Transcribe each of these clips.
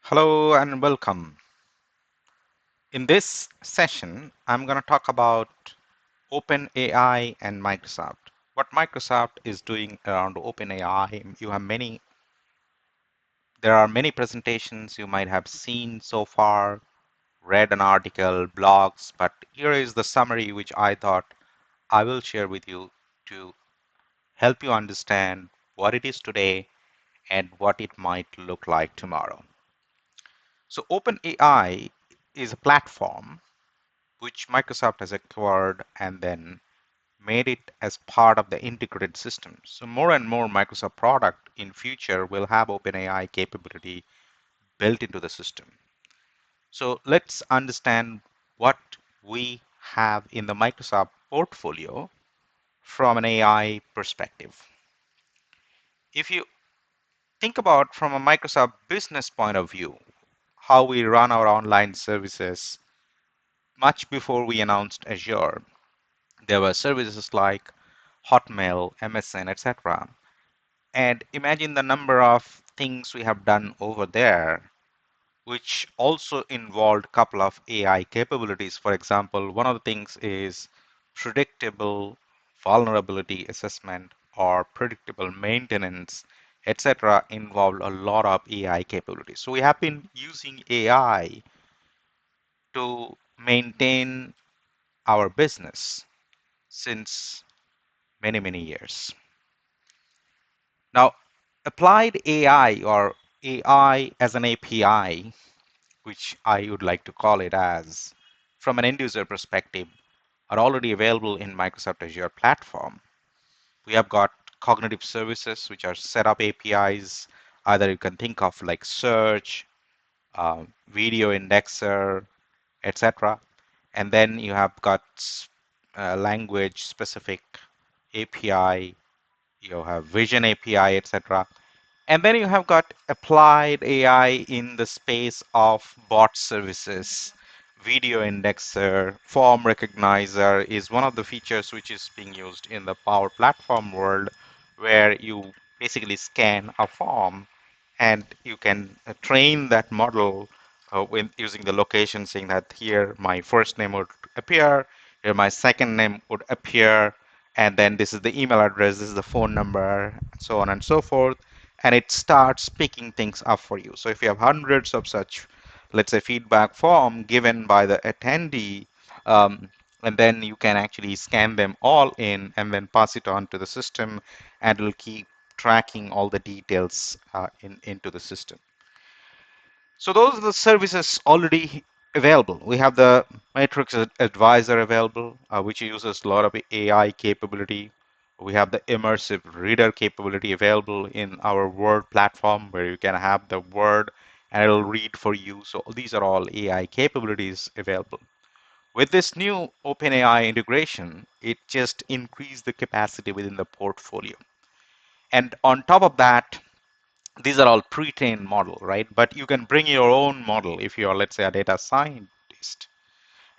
Hello and welcome. In this session, I'm going to talk about OpenAI and Microsoft. What Microsoft is doing around OpenAI, there are many presentations you might have seen so far, read an article, blogs, but here is the summary which I thought I will share with you to help you understand what it is today and what it might look like tomorrow. So OpenAI is a platform which Microsoft has acquired and then made it as part of the integrated system. So more and more Microsoft product in future will have OpenAI capability built into the system. So let's understand what we have in the Microsoft portfolio from an AI perspective. If you think about from a Microsoft business point of view, how we run our online services, much before we announced Azure, there were services like Hotmail, MSN, etc. And imagine the number of things we have done over there, which also involved a couple of AI capabilities. For example, one of the things is predictable vulnerability assessment or predictable maintenance, etc. involved a lot of AI capabilities. So we have been using AI to maintain our business since many, many years. Now, applied AI or AI as an API, which I would like to call it as, from an end user perspective, are already available in Microsoft Azure platform. We have got cognitive services, which are setup APIs. Either you can think of like search, video indexer, etc. And then you have got language specific API, you have vision API, etc. And then you have got applied AI in the space of bot services. Video indexer, form recognizer is one of the features which is being used in the Power Platform world, where you basically scan a form and you can train that model with using the location, saying that here my first name would appear, here my second name would appear, and then this is the email address, this is the phone number, so on and so forth, and it starts picking things up for you. So if you have hundreds of such, let's say, feedback form given by the attendee, um, and then you can actually scan them all in and then pass it on to the system, and it'll keep tracking all the details into the system. So those are the services already available. We have the Matrix Advisor available, which uses a lot of AI capability. We have the immersive reader capability available in our Word platform, where you can have the Word and it'll read for you. So these are all AI capabilities available. With this new OpenAI integration, it just increased the capacity within the portfolio. And on top of that, these are all pre-trained model, right? But you can bring your own model if you're, let's say, a data scientist,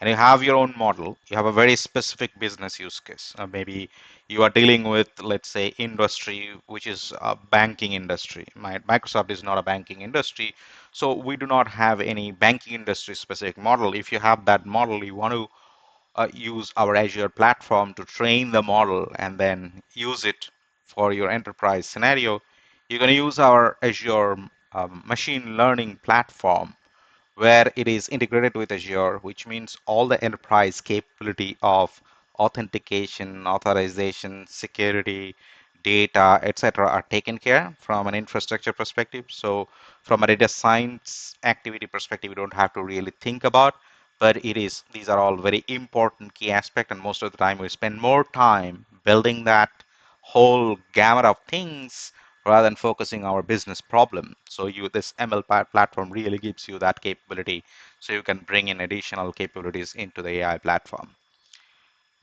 and you have your own model. You have a very specific business use case. Maybe you are dealing with, let's say, industry, which is a banking industry. Microsoft is not a banking industry, so we do not have any banking industry specific model. If you have that model, you want to use our Azure platform to train the model and then use it for your enterprise scenario, you're going to use our Azure machine learning platform, where it is integrated with Azure, which means all the enterprise capability of authentication, authorization, security, data, etc. are taken care from an infrastructure perspective. So from a data science activity perspective, you don't have to really think about, but these are all very important key aspects, and most of the time we spend more time building that whole gamut of things rather than focusing our business problem. So this ML platform really gives you that capability, so you can bring in additional capabilities into the AI platform.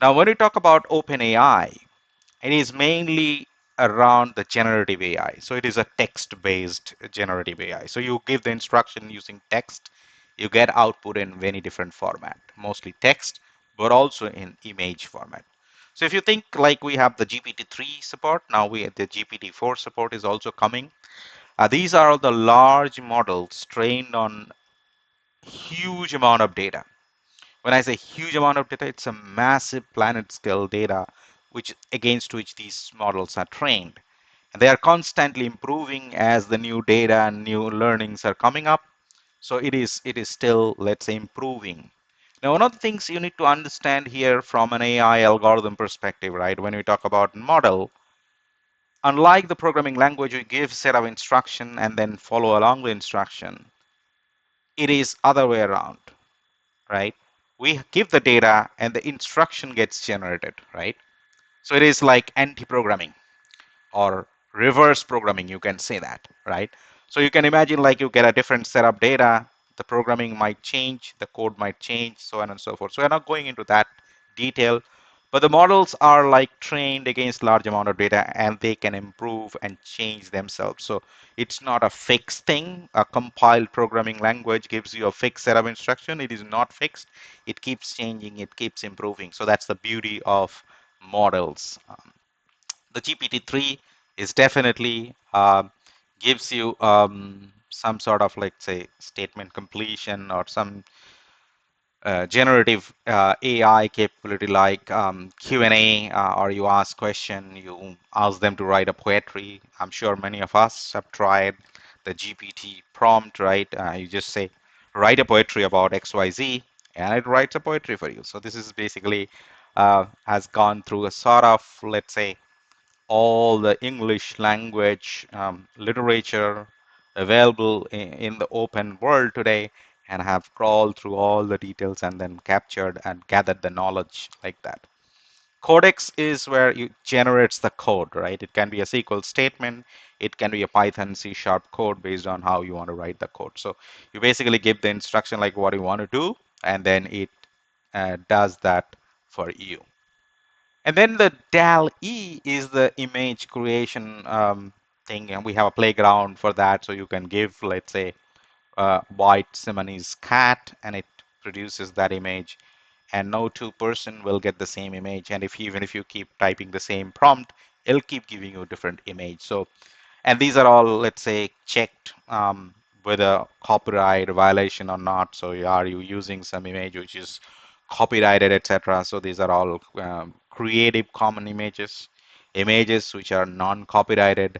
Now, when we talk about OpenAI, it is mainly around the generative AI. So it is a text-based generative AI. So you give the instruction using text, you get output in many different format, mostly text, but also in image format. So if you think like we have the GPT-3 support, now the GPT-4 support is also coming. These are the large models trained on huge amount of data. When I say huge amount of data, it's a massive planet scale data which against which these models are trained. And they are constantly improving as the new data and new learnings are coming up. So it is still, let's say, improving. Now, one of the things you need to understand here from an AI algorithm perspective, right? When we talk about model, unlike the programming language, we give set of instruction and then follow along the instruction. It is other way around, right? We give the data and the instruction gets generated, right? So it is like anti-programming or reverse programming, you can say that, right? So you can imagine like you get a different set of data, the programming might change, the code might change, so on and so forth. So we're not going into that detail, but the models are like trained against large amount of data and they can improve and change themselves. So it's not a fixed thing. A compiled programming language gives you a fixed set of instruction. It is not fixed. It keeps changing, it keeps improving. So that's the beauty of models. The GPT-3 is definitely gives you some sort of, like, say, statement completion or some generative AI capability like Q&A, or you ask question, you ask them to write a poetry. I'm sure many of us have tried the GPT prompt, right? You just say, write a poetry about XYZ, and it writes a poetry for you. So this is basically has gone through a sort of, let's say, all the English language literature available in the open world today and have crawled through all the details and then captured and gathered the knowledge like that. Codex is where it generates the code, right? It can be a SQL statement, it can be a Python C# code based on how you want to write the code. So you basically give the instruction like what you want to do, and then it does that for you. And then the DAL-E is the image creation thing, and we have a playground for that. So you can give, let's say, white Simonese cat, and it produces that image. And no two person will get the same image. And if even if you keep typing the same prompt, it'll keep giving you a different image. So, and these are all, let's say, checked whether copyright violation or not. So are you using some image which is copyrighted, etc. So these are all creative common images, images which are non-copyrighted.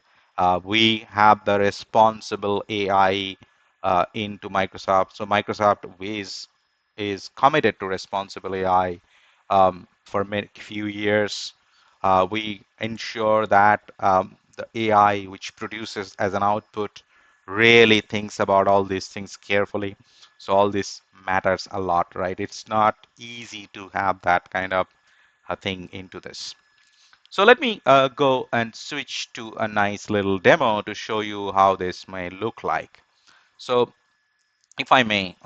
We have the responsible AI into Microsoft. So Microsoft is committed to responsible AI for many few years. We ensure that the AI which produces as an output really thinks about all these things carefully. So all this matters a lot, right? It's not easy to have that kind of a thing into this. So let me go and switch to a nice little demo to show you how this may look like. So if I may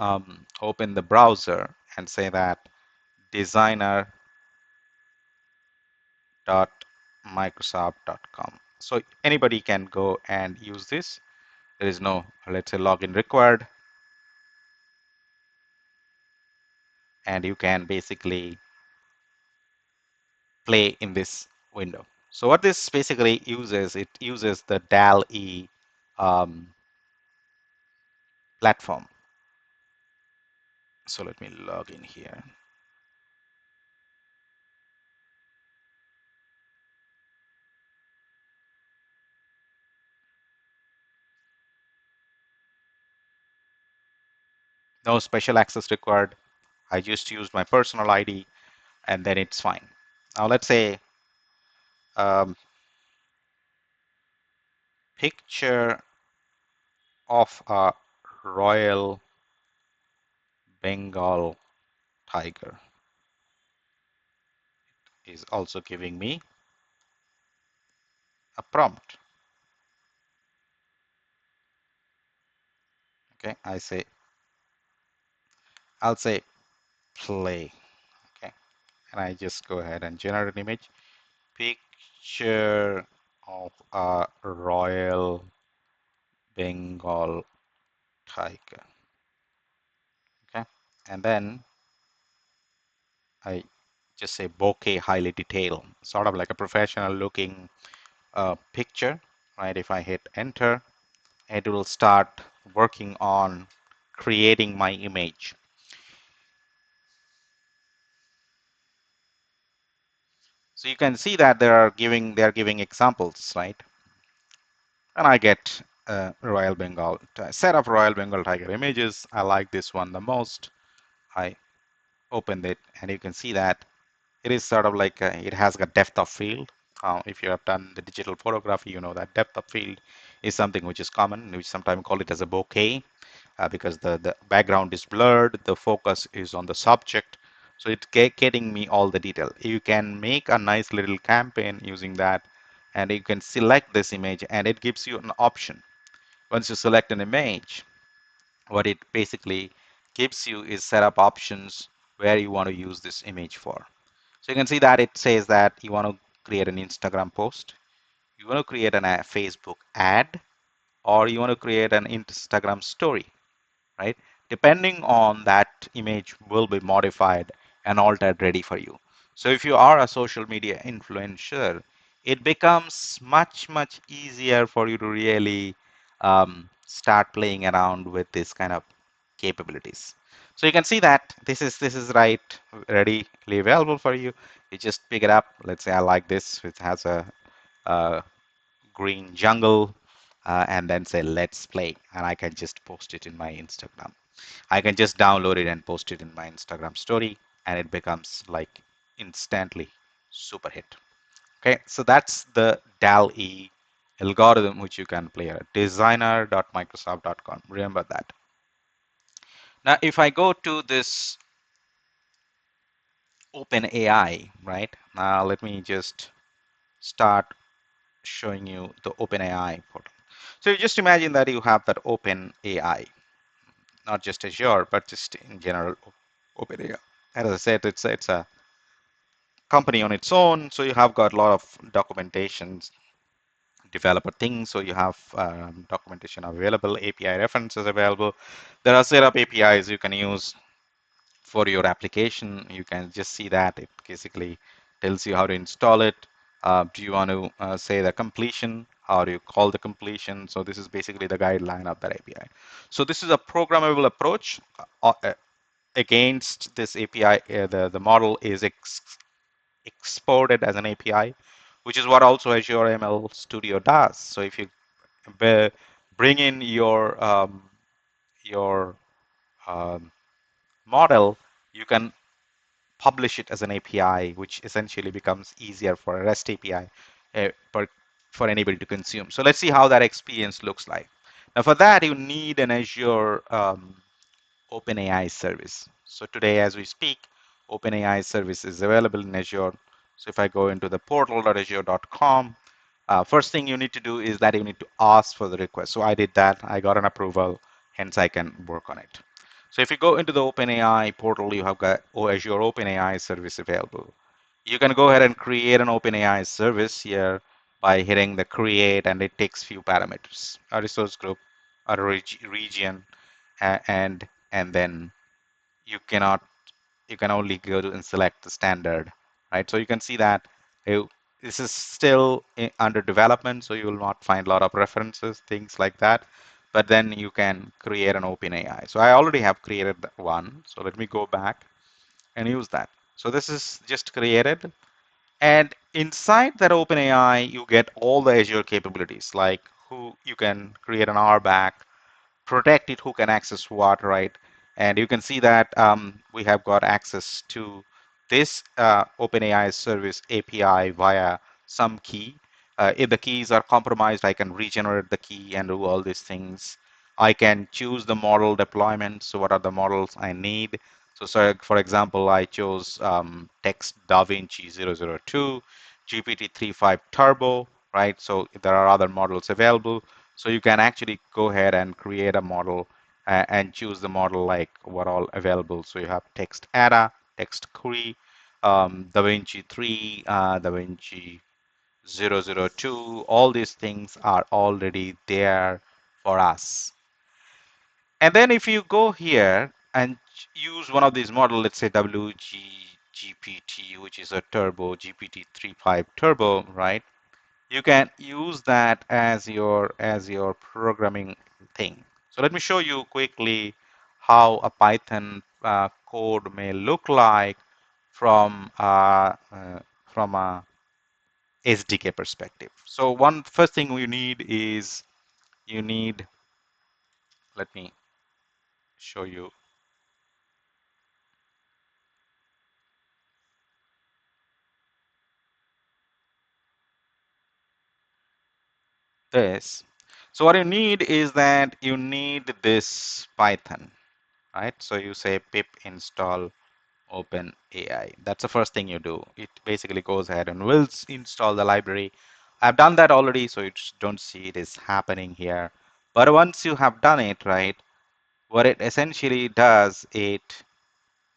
open the browser and say that designer.microsoft.com. So anybody can go and use this. There is no, let's say, login required. And you can basically play in this window. So what this basically uses, it uses the DAL-E platform. So let me log in here. No special access required. I just used my personal ID and then it's fine. Now let's say um, picture of a Royal Bengal tiger is also giving me a prompt. Okay, I'll say play. Okay, and I just go ahead and generate an image. Picture of a Royal Bengal tiger. Okay, and then I just say bokeh highly detailed, sort of like a professional looking picture, right? If I hit enter, it will start working on creating my image. So you can see that they're giving examples, right? And I get Royal Bengal, a set of Royal Bengal tiger images. I like this one the most. I opened it, and you can see that it is sort of like it has a depth of field. If you have done the digital photography, you know that depth of field is something which is common. We sometimes call it as a bokeh because the background is blurred, the focus is on the subject. So it's getting me all the detail. You can make a nice little campaign using that, and you can select this image, and it gives you an option. Once you select an image, what it basically gives you is set up options where you want to use this image for. So you can see that it says that you want to create an Instagram post, you want to create a Facebook ad, or you want to create an Instagram story, right? Depending on that image will be modified and altered ready for you. So if you are a social media influencer, it becomes much easier for you to really start playing around with this kind of capabilities. So you can see that this is right readily available for you. You just pick it up. Let's say I like this, which has a green jungle, and then say let's play, and I can just post it in my Instagram. I can just download it and post it in my Instagram story, and it becomes like instantly super hit. Okay, so that's the DAL-E algorithm which you can play at designer.microsoft.com. Remember that. Now, if I go to this OpenAI, right? Now, let me just start showing you the OpenAI portal. So you just imagine that you have that OpenAI, not just Azure, but just in general, OpenAI. As I said, it's a company on its own, so you have got a lot of documentations, developer things. So you have documentation available, API references available. There are set up APIs you can use for your application. You can just see that it basically tells you how to install it. Do you want to say the completion? How do you call the completion? So this is basically the guideline of that API. So this is a programmable approach against this API. The model is exported as an API, which is what also Azure ML Studio does. So if you bring in your model, you can publish it as an API, which essentially becomes easier for a REST API for anybody to consume. So let's see how that experience looks like. Now for that, you need an Azure OpenAI service. So today, as we speak, OpenAI service is available in Azure. So if I go into the portal.azure.com, first thing you need to do is that you need to ask for the request. So I did that. I got an approval. Hence, I can work on it. So if you go into the OpenAI portal, you have got Azure OpenAI service available. You can go ahead and create an OpenAI service here by hitting the create, and it takes few parameters: a resource group, a region, and then you cannot you can only go to and select the standard, right? So you can see that this is still under development, so you will not find a lot of references, things like that. But then you can create an OpenAI. So I already have created one. So let me go back and use that. So this is just created. And inside that OpenAI, you get all the Azure capabilities, like who you can create an RBAC, protect it, who can access what, right? And you can see that we have got access to this OpenAI service API via some key. If the keys are compromised, I can regenerate the key and do all these things. I can choose the model deployment. So what are the models I need? So for example, I chose Text DaVinci 002, GPT-3.5 Turbo, right? So there are other models available. So you can actually go ahead and create a model and choose the model like what all available. So you have Text Ada, Text Query, DaVinci 3, DaVinci 002. All these things are already there for us. And then if you go here and use one of these models, let's say WGGPT, which is a turbo, GPT 3.5 turbo, right? you can use that as your programming thing. So let me show you quickly how a Python code may look like from a SDK perspective. So one first thing we need is you need, let me show you this. So what you need is that you need this Python, right? So you say pip install OpenAI. That's the first thing you do. It basically goes ahead and will install the library. I've done that already, so you just don't see it is happening here. But once you have done it, right, what it essentially does, it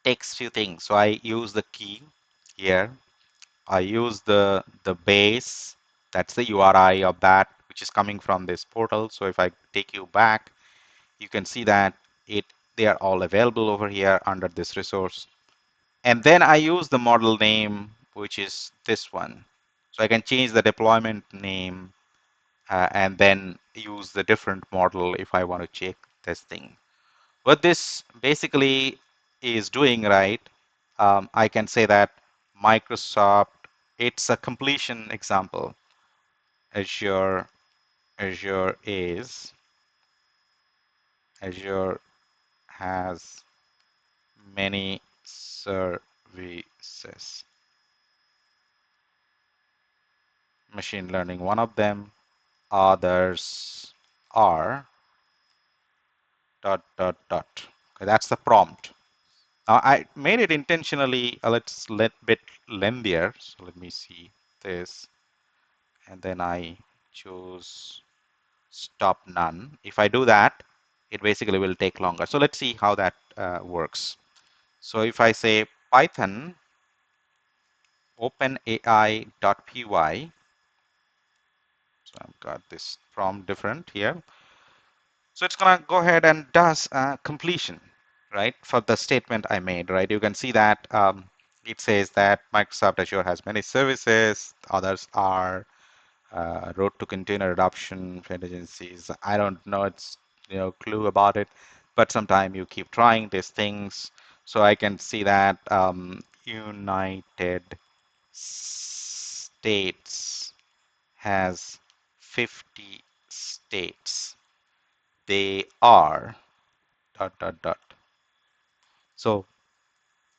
takes few things. So I use the key here. I use the base. That's the URI of that, which is coming from this portal. So if I take you back, you can see that they are all available over here under this resource. And then I use the model name, which is this one. So I can change the deployment name and then use the different model if I want to check this thing. What this basically is doing, right? I can say that Microsoft, it's a completion example. Azure, Azure is, Azure has many services. Machine learning, one of them. Others are dot dot dot. Okay, that's the prompt. Now I made it intentionally let's let bit lengthier. So let me see this, and then I choose stop none. If I do that, it basically will take longer. So let's see how that works. So if I say Python openai.py, so I've got this prompt different here. So it's going to go ahead and does completion, right, for the statement I made, right? You can see that it says that Microsoft Azure has many services. Others are road to container adoption agencies. I don't know, it's clue about it, but sometimes you keep trying these things. So I can see that United States has 50 states. They are dot dot dot. So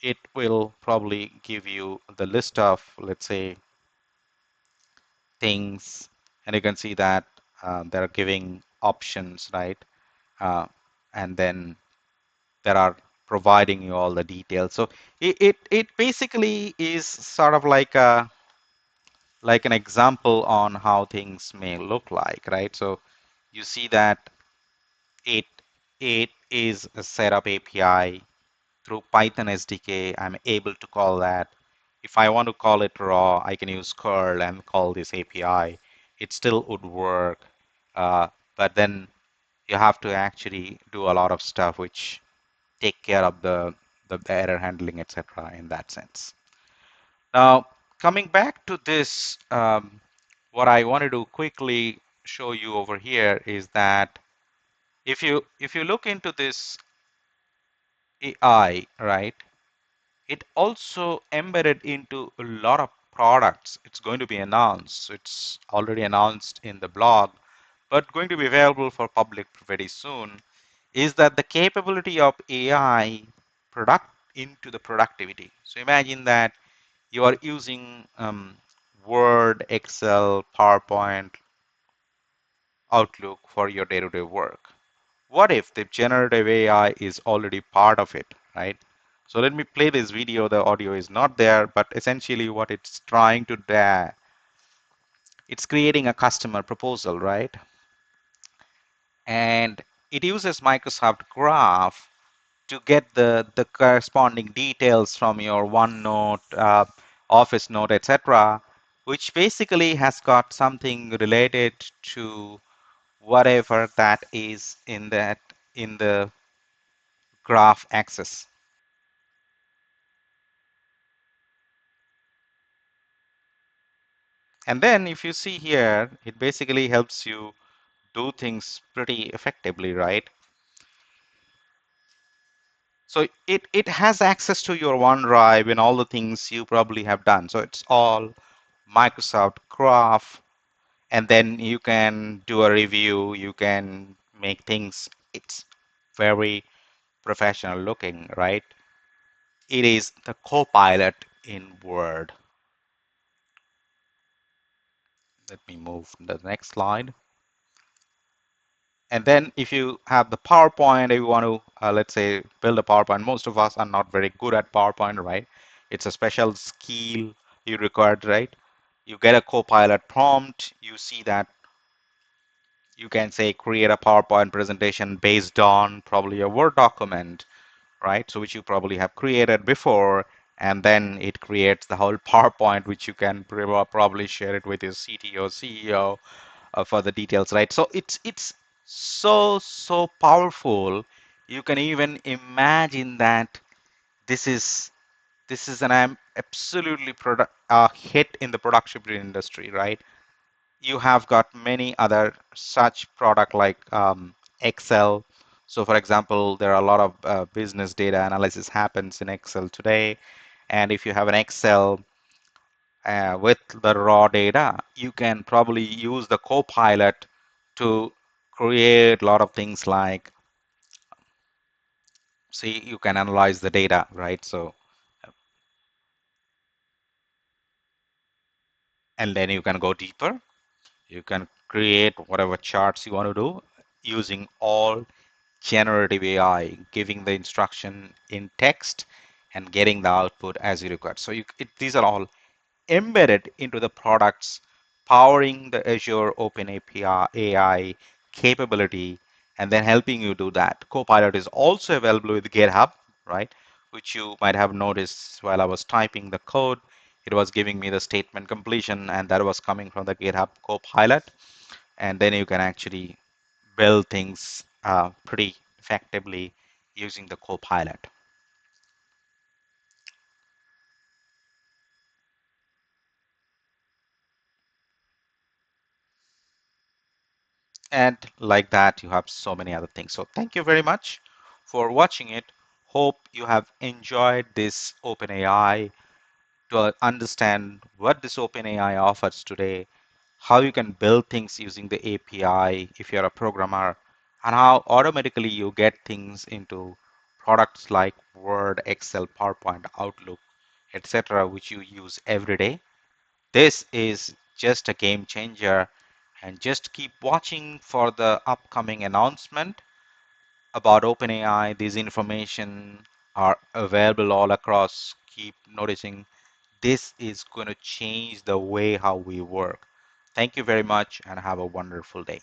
it will probably give you the list of, let's say, things, and you can see that they're giving options, right? Uh, and then there are providing you all the details. So it basically is sort of like an example on how things may look like, right? So you see that it it is a setup API through Python SDK. I'm able to call that. If I want to call it raw, I can use curl and call this API. It still would work, but then you have to actually do a lot of stuff which take care of the error handling, etc. in that sense. Now, coming back to this, what I wanted to quickly show you over here is that if you look into this AI, right, it also embedded into a lot of products. It's going to be announced. It's already announced in the blog, but going to be available for public very soon. Is that the capability of AI product into the productivity? So imagine that you are using Word, Excel, PowerPoint, Outlook for your day-to-day work. What if the generative AI is already part of it, right? So let me play this video. The audio is not there, but essentially what it's trying to do, it's creating a customer proposal, right? And it uses Microsoft Graph to get the corresponding details from your OneNote, Office Note, etc., which basically has got something related to whatever that is in the graph access. And then if you see here, it basically helps you do things pretty effectively, right? So it has access to your OneDrive and all the things you probably have done. So it's all Microsoft Graph, and then you can do a review, you can make things, it's very professional looking, right? It is the Copilot in Word. Let me move to the next slide. And then if you have the PowerPoint, if you want to, let's say, build a PowerPoint, most of us are not very good at PowerPoint, right? It's a special skill you require, right? You get a Copilot prompt, you see that you can say create a PowerPoint presentation based on probably a Word document, right? So which you probably have created before, and then it creates the whole PowerPoint, which you can probably share it with your CTO, CEO for the details, right? So it's so powerful. You can even imagine that this is this is an absolutely hit in the production industry, right? You have got many other such product like Excel. So for example, there are a lot of business data analysis happens in Excel today. And if you have an Excel with the raw data, you can probably use the Copilot to create a lot of things like, see, you can analyze the data, right? So, and then you can go deeper. You can create whatever charts you want to do using all generative AI, giving the instruction in text and getting the output as you require. So these are all embedded into the products, powering the Azure Open API AI capability, and then helping you do that. Copilot is also available with GitHub, right? Which you might have noticed while I was typing the code. It was giving me the statement completion, and that was coming from the GitHub Copilot. And then you can actually build things pretty effectively using the Copilot. And like that, you have so many other things. So thank you very much for watching it. Hope you have enjoyed this OpenAI to understand what this OpenAI offers today, how you can build things using the API if you're a programmer, and how automatically you get things into products like Word, Excel, PowerPoint, Outlook, etc., which you use every day. This is just a game changer, and just keep watching for the upcoming announcement about OpenAI. These information are available all across. Keep noticing this is going to change the way how we work. Thank you very much and have a wonderful day.